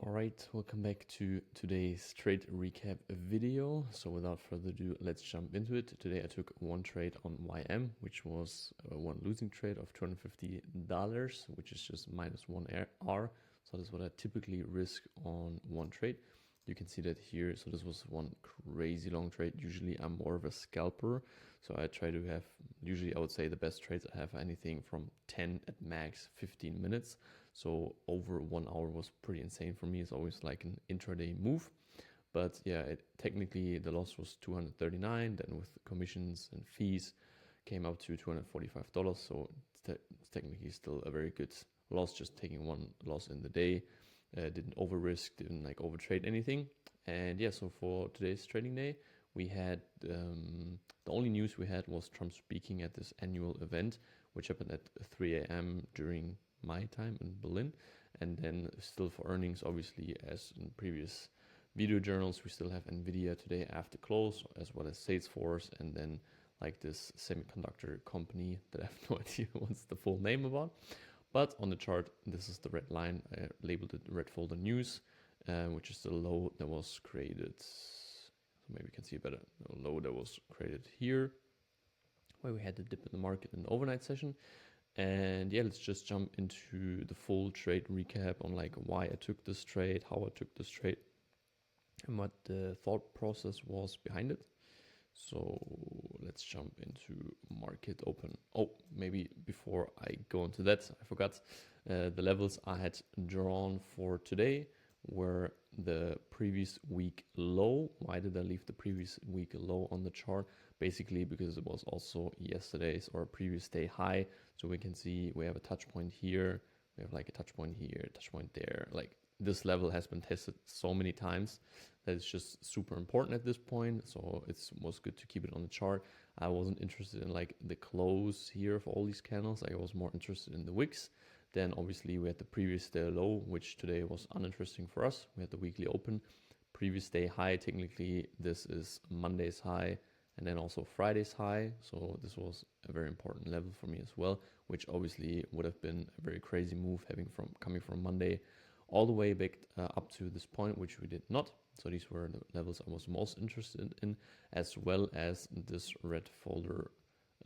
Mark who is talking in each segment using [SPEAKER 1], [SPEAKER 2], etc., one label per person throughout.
[SPEAKER 1] Alright, welcome back to today's trade recap video. So without further ado, let's jump into it. Today I took one trade on YM, which was one losing trade of $250, which is just minus 1R. So that's what I typically risk on one trade. You can see that here. So this was one crazy long trade. Usually I'm more of a scalper. So I try to have, usually I would say the best trades I have anything from 10 at max 15 minutes. So over 1 hour was pretty insane for me. It's always like an intraday move. But yeah, technically the loss was $239. Then with commissions and fees came up to $245. So it's technically still a very good loss, just taking one loss in the day. Didn't over risk, didn't like over trade anything. And yeah, so for today's trading day, we had the only news we had was Trump speaking at this annual event, which happened at 3 a.m. during my time in Berlin. And then still for earnings, obviously, as in previous video journals, we still have Nvidia today after close, as well as Salesforce, and then like this semiconductor company that I have no idea what's the full name about. But on the chart, this is the red line. I labeled it red folder news, which is the low that was created. So maybe you can see better. The low that was created here, where we had the dip in the market in the overnight session. And yeah, let's just jump into the full trade recap on like why I took this trade, how I took this trade, and what the thought process was behind it. So let's jump into market open. Oh, maybe before I go into that, I forgot the levels I had drawn for today were the previous week low. Why did I leave the previous week low on the chart? Basically because it was also yesterday's or previous day high. So we can see we have a touch point here, we have like a touch point here, touch point there. Like this level has been tested so many times that it's just super important at this point. So it's most good to keep it on the chart. I wasn't interested in like the close here of all these candles. I was more interested in the wicks. Then obviously we had the previous day low, which today was uninteresting for us. We had the weekly open, previous day high. Technically this is Monday's high and then also Friday's high. So this was a very important level for me as well, which obviously would have been a very crazy move coming from Monday all the way back up to this point, which we did not. So these were the levels I was most interested in, as well as this red folder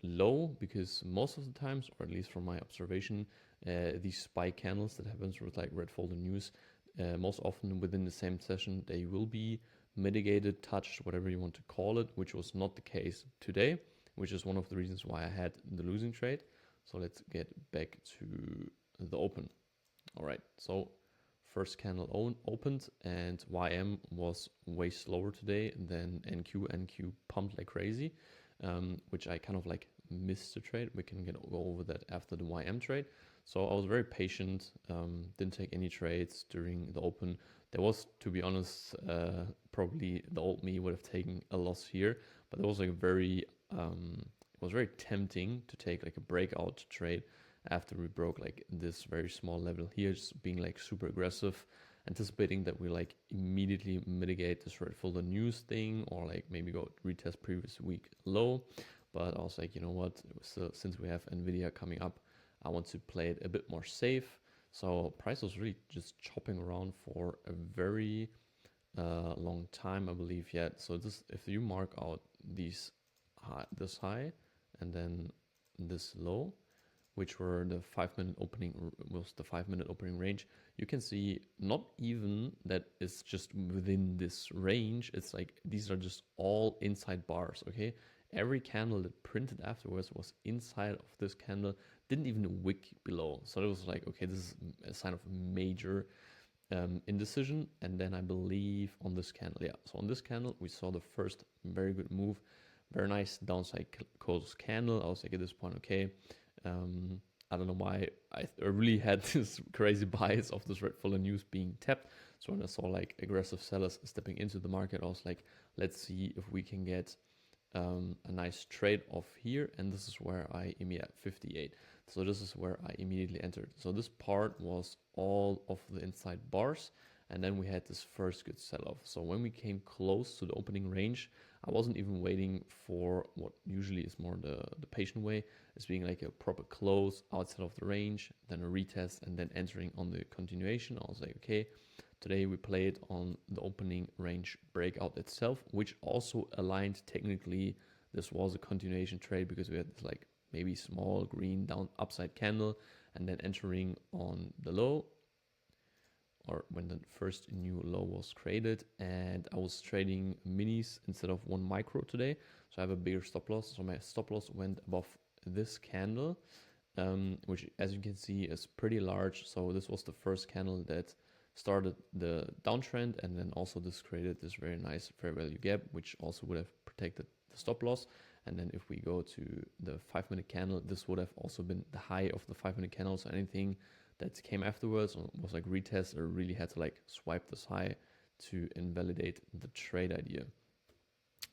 [SPEAKER 1] low, because most of the times, or at least from my observation, these spike candles that happens with like red folder news, most often within the same session, they will be mitigated, touched, whatever you want to call it, which was not the case today, which is one of the reasons why I had the losing trade. So let's get back to the open. All right, so first candle opened and YM was way slower today than NQ. NQ pumped like crazy, which I kind of like missed the trade. We can go over that after the YM trade. So I was very patient, didn't take any trades during the open. There was, to be honest, probably the old me would have taken a loss here, but it was like it was very tempting to take like a breakout trade after we broke like this very small level here, just being like super aggressive, anticipating that we like immediately mitigate this red folder news thing, or like maybe go retest previous week low. But I was like, you know what, since we have Nvidia coming up, I want to play it a bit more safe. So price was really just chopping around for a very long time, I believe. Yet, so this, if you mark out these this high and then this low, which were the 5-minute opening, was the 5-minute opening range, you can see not even that it's just within this range. It's like these are just all inside bars. Okay, every candle that printed afterwards was inside of this candle, didn't even wick below. So it was like, okay, this is a sign of major indecision. And then I believe on this candle, yeah, so on this candle we saw the first very good move, very nice downside close candle. I was like at this point, okay, I don't know why I really had this crazy bias of this red folder news being tapped. So when I saw like aggressive sellers stepping into the market, I was like, let's see if we can get a nice trade off here. And this is where I immediately 58. So this is where I immediately entered. So this part was all of the inside bars. And then we had this first good sell-off. So when we came close to the opening range, I wasn't even waiting for what usually is more the patient way, as being like a proper close outside of the range, then a retest, and then entering on the continuation. I was like, okay, Today we played on the opening range breakout itself, which also aligned technically. This was a continuation trade because we had this like maybe small green down upside candle and then entering on the low, or when the first new low was created, and I was trading minis instead of one micro today. So I have a bigger stop loss. So my stop loss went above this candle, which as you can see is pretty large. So this was the first candle that started the downtrend, and then also this created this very nice fair value gap, which also would have protected the stop loss. And then if we go to the 5-minute candle, this would have also been the high of the 5-minute candle. So anything that came afterwards was like retest or really had to like swipe this high to invalidate the trade idea.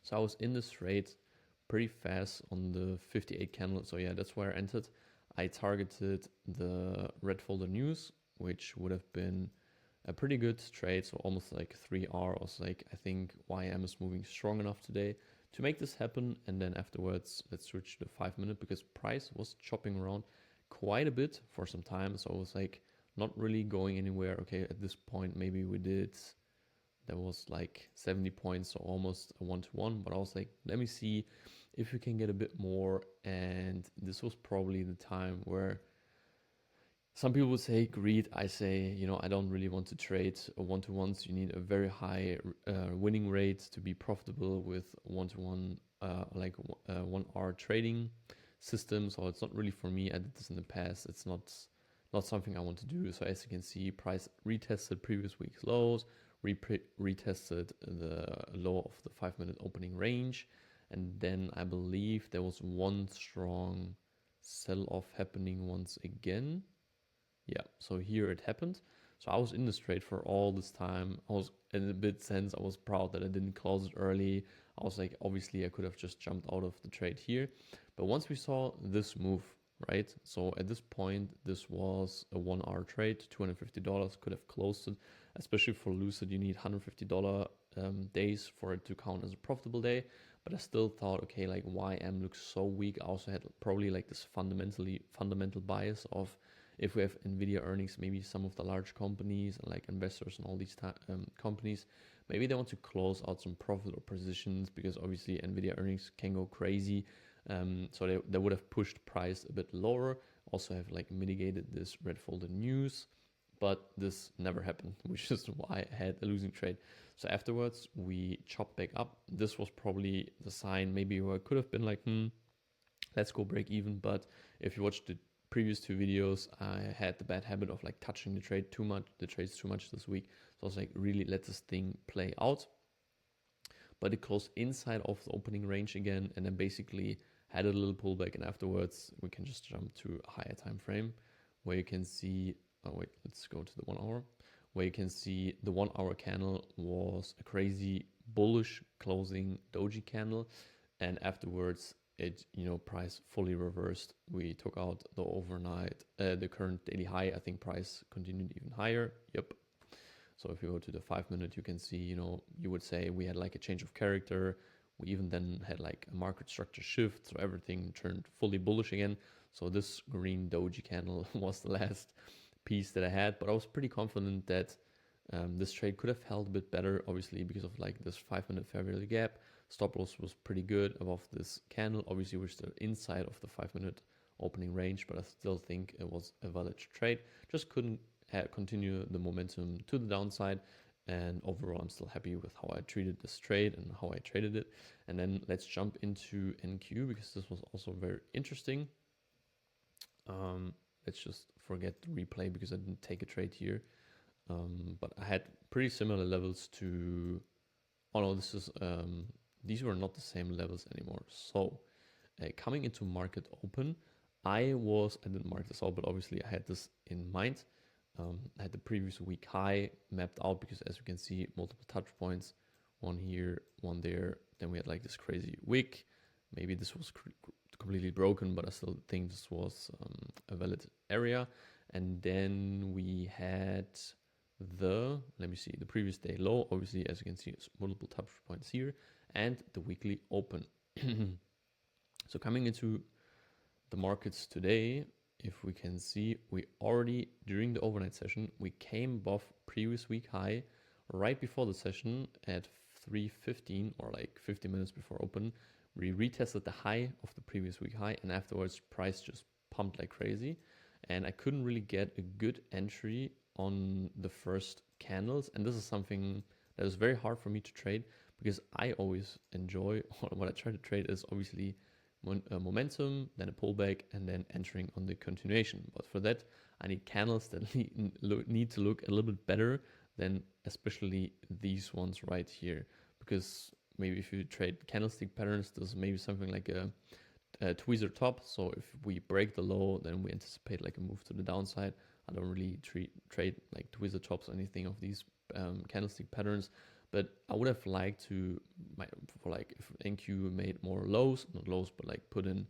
[SPEAKER 1] So I was in this trade pretty fast on the 58 candle. So yeah, that's where I entered. I targeted the red folder news, which would have been a pretty good trade. So almost like 3R. I was like, I think YM is moving strong enough today to make this happen. And then afterwards, let's switch to the 5-minute because price was chopping around quite a bit for some time. So I was like not really going anywhere. Okay, at this point, maybe we did, there was like 70 points, so almost a 1-to-1. But I was like, let me see if we can get a bit more. And this was probably the time where some people would say greed. I say, you know, I don't really want to trade a 1-to-1s. You need a very high winning rate to be profitable with 1-to-1, like 1 hour trading system. So it's not really for me. I did this in the past. It's not something I want to do. So as you can see, price retested previous week's lows, retested the low of the 5-minute opening range, and then I believe there was one strong sell-off happening once again. Yeah, so here it happened. So I was in this trade for all this time. I was in a bit sense, I was proud that I didn't close it early. I was like, obviously I could have just jumped out of the trade here. But once we saw this move, right? So at this point, this was a 1 hour trade, $250, could have closed it. Especially for Lucid, you need $150 days for it to count as a profitable day. But I still thought, okay, like YM looks so weak. I also had probably like this fundamental bias of, if we have Nvidia earnings, maybe some of the large companies like investors and all these companies, maybe they want to close out some profit or positions because obviously Nvidia earnings can go crazy. So they would have pushed price a bit lower, also have like mitigated this red folder news, but this never happened, which is why I had a losing trade. So afterwards we chopped back up. This was probably the sign maybe where I could have been like, let's go break even. But if you watch the previous 2 videos, I had the bad habit of like touching the trades too much this week. So I was like, really let this thing play out. But it closed inside of the opening range again, and then basically had a little pullback. And afterwards, we can just jump to a higher time frame where you can see, let's go to the 1 hour, where you can see the 1 hour candle was a crazy bullish closing doji candle. And afterwards, it, price fully reversed. We took out the overnight, the current daily high. I think price continued even higher. Yep. So if you go to the 5-minute, you can see, you would say we had like a change of character. We even then had like a market structure shift. So everything turned fully bullish again. So this green doji candle was the last piece that I had, but I was pretty confident that this trade could have held a bit better, obviously, because of like this 5-minute fair value gap. Stop loss was pretty good above this candle. Obviously, we're still inside of the 5-minute opening range, but I still think it was a valid trade. Just couldn't continue the momentum to the downside. And overall, I'm still happy with how I treated this trade and how I traded it. And then let's jump into NQ because this was also very interesting. Let's just forget the replay because I didn't take a trade here. But I had pretty similar levels to, oh no, this is, these were not the same levels anymore. So coming into market open, I didn't mark this out, but obviously I had this in mind. I had the previous week high mapped out because as you can see, multiple touch points, one here, one there. Then we had like this crazy wick. Maybe this was completely broken, but I still think this was a valid area. And then we had let me see, the previous day low. Obviously, as you can see, it's multiple touch points here and the weekly open. So coming into the markets today, if we can see, we already, during the overnight session, we came above previous week high right before the session at 3:15, or like 50 minutes before open. We retested the high of the previous week high, and afterwards price just pumped like crazy. And I couldn't really get a good entry on the first candles. And this is something that is very hard for me to trade, because I always enjoy, what I try to trade is obviously momentum, then a pullback, and then entering on the continuation. But for that, I need candles that need to look a little bit better than especially these ones right here. Because maybe if you trade candlestick patterns, there's maybe something like a tweezer top. So if we break the low, then we anticipate like a move to the downside. I don't really trade like tweezer tops or anything of these candlestick patterns. But I would have liked to, for like if NQ made more lows, not lows, but like put in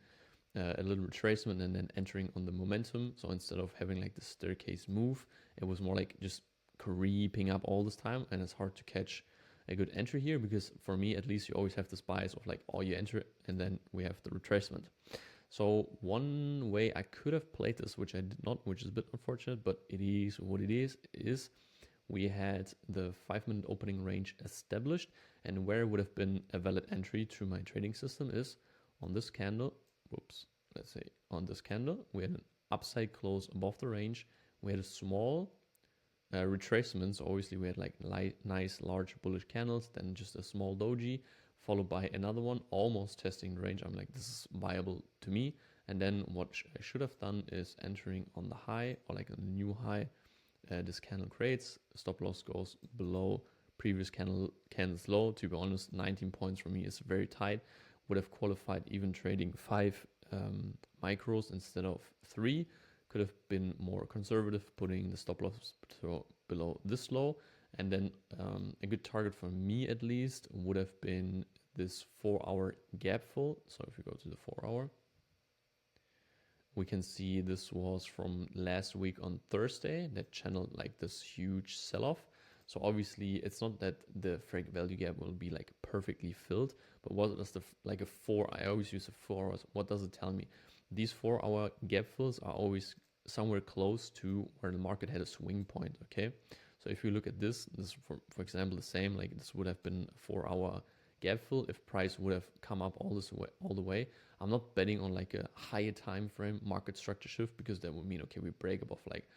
[SPEAKER 1] a little retracement and then entering on the momentum. So instead of having like the staircase move, it was more like just creeping up all this time, and it's hard to catch a good entry here, because for me at least, you always have this bias of like, oh, you enter and then we have the retracement. So one way I could have played this, which I did not, which is a bit unfortunate, but it is what it is we had the 5-minute opening range established, and where it would have been a valid entry through my trading system is on this candle. Let's say on this candle, we had an upside close above the range. We had a small retracement. So obviously we had like nice large bullish candles, then just a small doji, followed by another one almost testing the range. I'm like, this is viable to me. And then what I should have done is entering on the high, or like a new high. This candle creates, stop loss goes below previous candle's low. To be honest, 19 points for me is very tight. Would have qualified even trading 5 micros instead of 3. Could have been more conservative, putting the stop loss below this low. And then a good target for me at least would have been this 4-hour gap fill. So if you go to the 4-hour, we can see this was from last week on Thursday that channeled like this huge sell-off. So obviously it's not that the frag value gap will be like perfectly filled, but what does like a 4, I always use a 4 hours. What does it tell me? These 4-hour gap fills are always somewhere close to where the market had a swing point. Okay. So if you look at this for example, the same, like this would have been a 4-hour gap fill if price would have come up all the way. I'm not betting on like a higher time frame market structure shift, because that would mean, okay, we break above like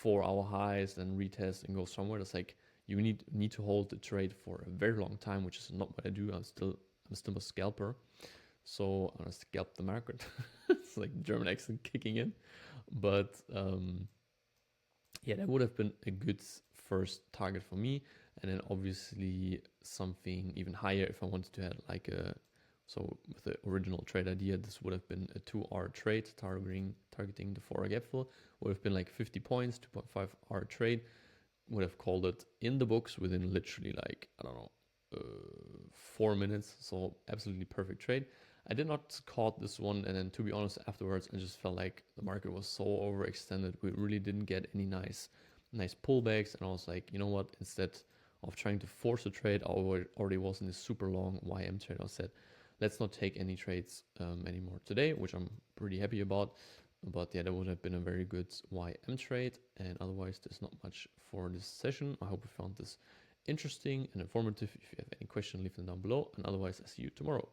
[SPEAKER 1] 4-hour highs, then retest and go somewhere. That's like, you need to hold the trade for a very long time, which is not what I do. I'm still a scalper, so I scalp the market. It's like German accent kicking in, but yeah, that would have been a good first target for me. And then obviously something even higher if I wanted to have like a, so with the original trade idea, this would have been a 2-hour trade targeting the 4-hour gap fill. Would have been like 50 points, 2.5-hour trade. Would have called it in the books within literally like, I don't know, 4 minutes. So absolutely perfect trade. I did not caught this one, and then to be honest, afterwards I just felt like the market was so overextended. We really didn't get any nice pullbacks, and I was like, you know what? Instead of trying to force a trade, I already was in this super long YM trade. I said, let's not take any trades anymore today, which I'm pretty happy about. But yeah, that would have been a very good YM trade. And otherwise, there's not much for this session. I hope you found this interesting and informative. If you have any question, leave them down below. And otherwise, I see you tomorrow.